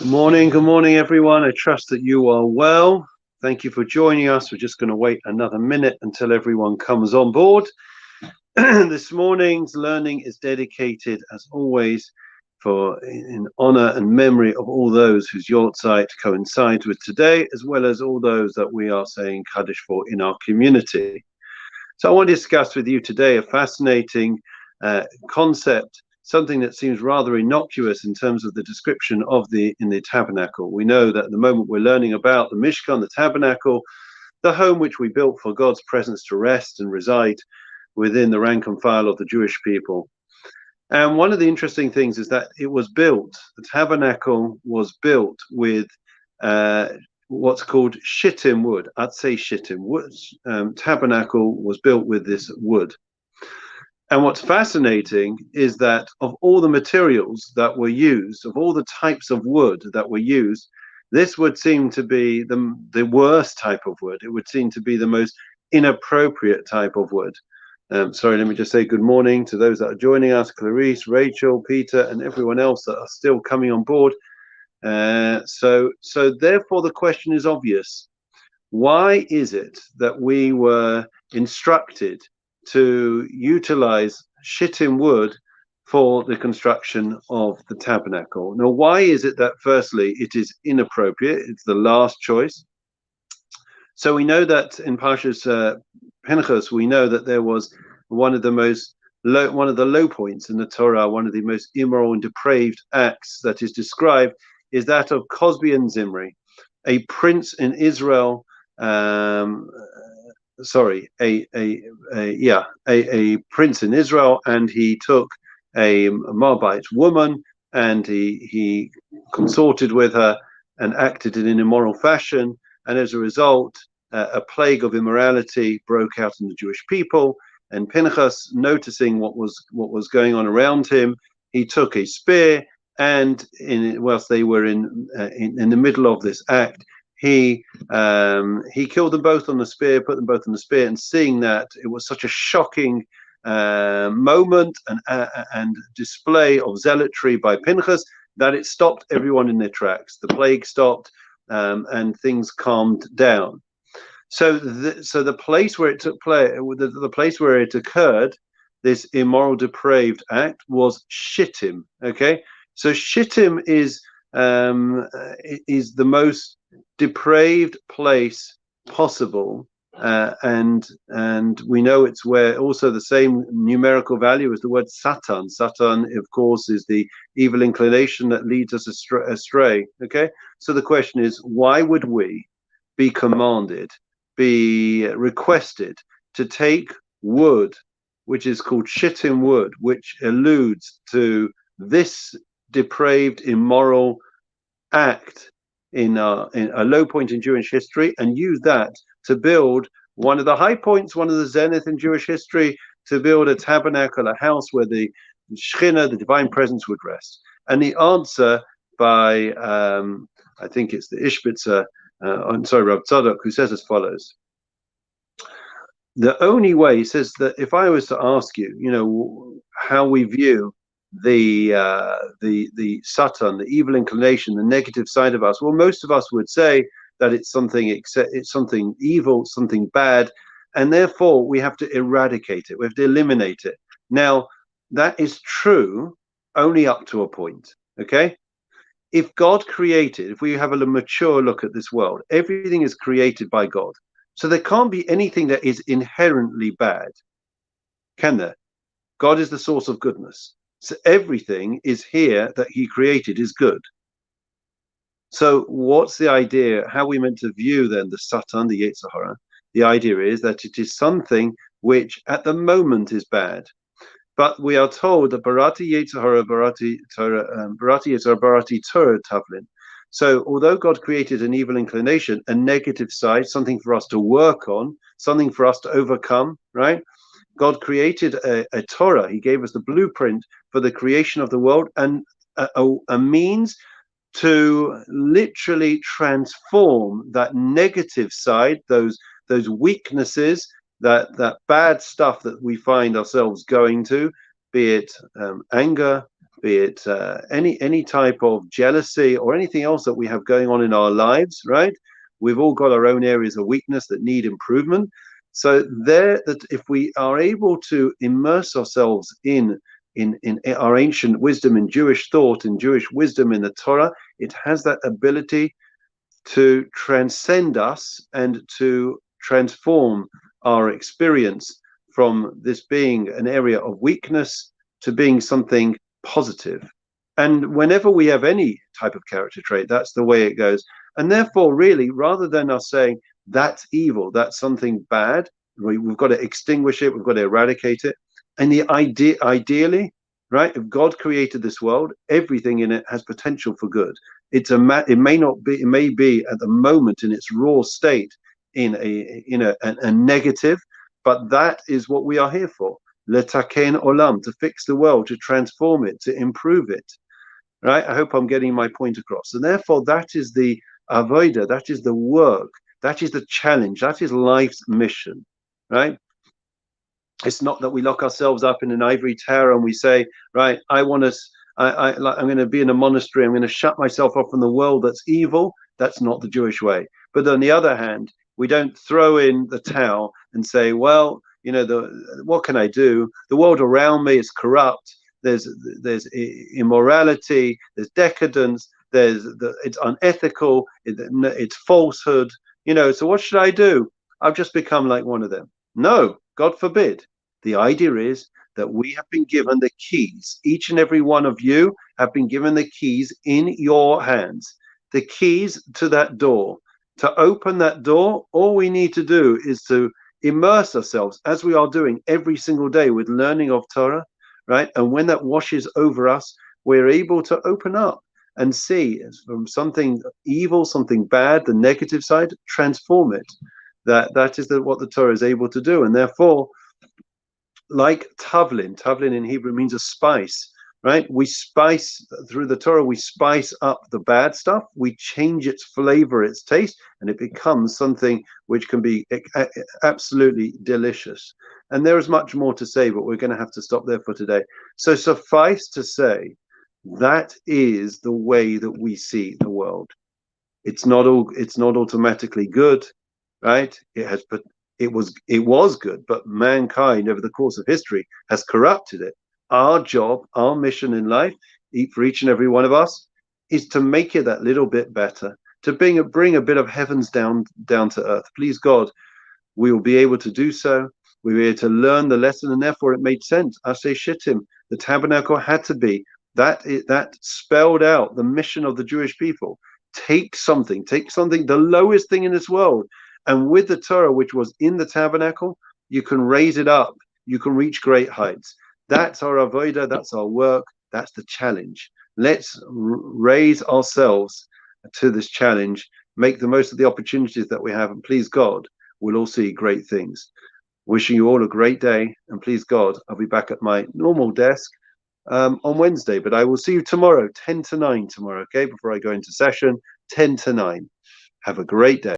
Good morning, everyone. I trust that you are well. Thank you for joining us. We're just going to wait another minute until everyone comes on board. This morning's learning is dedicated, as always, in honor and memory of all those whose Yortzeit coincides with today, as well as all those that we are saying Kaddish for in our community. So I want to discuss with you today a fascinating concept, something that seems rather innocuous in terms of the description of in the tabernacle. We know that at the moment we're learning about the Mishkan, the tabernacle, the home which we built for God's presence to rest and reside within the rank and file of the Jewish people. And one of the interesting things is that it was built, the tabernacle was built with what's called shittim wood. I'd say shittim wood. Tabernacle was built with this wood. And what's fascinating is that of all the materials that were used, of all the types of wood that were used, this would seem to be the worst type of wood. It would seem to be the most inappropriate type of wood. Sorry, let me just say good morning to those that are joining us, Clarice, Rachel, Peter, and everyone else that are still coming on board. So therefore the question is obvious. Why is it that we were instructed to utilize shittim wood for the construction of the tabernacle? Now, why is it that firstly it is inappropriate? It's the last choice. So we know that in Parshas Pinchas, we know that there was one of the low points in the Torah, one of the most immoral and depraved acts that is described is that of Cosbi and Zimri, a prince in Israel. A prince in Israel, and he took a Moabite woman and he consorted with her and acted in an immoral fashion, and as a result a plague of immorality broke out in the Jewish people. And Pinchas, noticing what was going on around him, he took a spear, and whilst they were in the middle of this act, he killed them both on the spear, put them both on the spear, and seeing that it was such a shocking moment and display of zealotry by Pinchas that it stopped everyone in their tracks. The plague stopped, and things calmed down. So the place where it took place, the place where it occurred, this immoral, depraved act, was Shittim. Okay, so Shittim is the most depraved place possible, and we know it's where also the same numerical value as the word Satan. Satan, of course, is the evil inclination that leads us astray. Okay, so the question is, why would we be commanded, be requested to take wood, which is called shittim wood, which alludes to this depraved, immoral act in a low point in Jewish history, and use that to build one of the high points, one of the zenith in Jewish history, to build a tabernacle, a house where the Shekhinah, the divine presence, would rest? And the answer by, I think it's the Ishbitzer, Rav Tzadok, who says as follows. The only way, he says, that if I was to ask you, how we view the Satan, the evil inclination, the negative side of us, well, most of us would say that it's something evil, something bad, and therefore we have to eradicate it, we have to eliminate it. Now, that is true only up to a point. Okay, if God created, if we have a mature look at this world, everything is created by God, so there can't be anything that is inherently bad, can there? God is the source of goodness. So everything is here that he created is good. So what's the idea? How are we meant to view then the Satan, the Yetzer Hara? The idea is that it is something which at the moment is bad. But we are told that Barati Yetzer Hara, Barati Yetzer Hara, Barati Torah Tavlin. So although God created an evil inclination, a negative side, something for us to work on, something for us to overcome, right? God created a Torah. He gave us the blueprint for the creation of the world, and a means to literally transform that negative side, those weaknesses, that bad stuff that we find ourselves going to, be it anger, be it any type of jealousy or anything else that we have going on in our lives, right? We've all got our own areas of weakness that need improvement. So there, that if we are able to immerse ourselves in our ancient wisdom, in Jewish thought, in Jewish wisdom, in the Torah, it has that ability to transcend us and to transform our experience from this being an area of weakness to being something positive. And whenever we have any type of character trait, that's the way it goes. And therefore, really, rather than us saying that's evil, that's something bad, we've got to extinguish it, we've got to eradicate it. And the ideally, right, if God created this world, everything in it has potential for good. It may not be, it may be at the moment in its raw state in a negative, but that is what we are here for. Letaken olam, to fix the world, to transform it, to improve it. Right? I hope I'm getting my point across. And therefore, that is the avodah, that is the work, that is the challenge, that is life's mission. Right? It's not that we lock ourselves up in an ivory tower and we say, right, I'm going to be in a monastery, I'm going to shut myself off from the world that's evil. That's not the Jewish way. But on the other hand, we don't throw in the towel and say, well, what can I do? The world around me is corrupt. There's immorality, there's decadence, it's unethical, it's falsehood. So what should I do? I've just become like one of them. No, God forbid. The idea is that we have been given the keys. Each and every one of you have been given the keys in your hands. The keys to that door. To open that door, all we need to do is to immerse ourselves, as we are doing every single day with learning of Torah, right? And when that washes over us, we're able to open up and see from something evil, something bad, the negative side, transform it. That is what the Torah is able to do. And therefore, like tavlin in Hebrew means a spice, right? We spice through the Torah, we spice up the bad stuff, we change its flavor, its taste, and it becomes something which can be absolutely delicious. And there is much more to say, but we're going to have to stop there for today. So suffice to say, that is the way that we see the world. It's not automatically good, right? It was good, but mankind over the course of history has corrupted it. Our job, our mission in life, for each and every one of us, is to make it that little bit better, to bring a bit of heavens down to earth. Please God, we will be able to do so. We were able to learn the lesson, and therefore it made sense. Asay Shittim, the tabernacle had to be that spelled out the mission of the Jewish people. Take something, the lowest thing in this world. And with the Torah, which was in the tabernacle, you can raise it up. You can reach great heights. That's our avodah. That's our work. That's the challenge. Let's raise ourselves to this challenge. Make the most of the opportunities that we have. And please God, we'll all see great things. Wishing you all a great day. And please God, I'll be back at my normal desk on Wednesday. But I will see you tomorrow, 10 to 9 tomorrow, okay? Before I go into session, 10 to 9. Have a great day.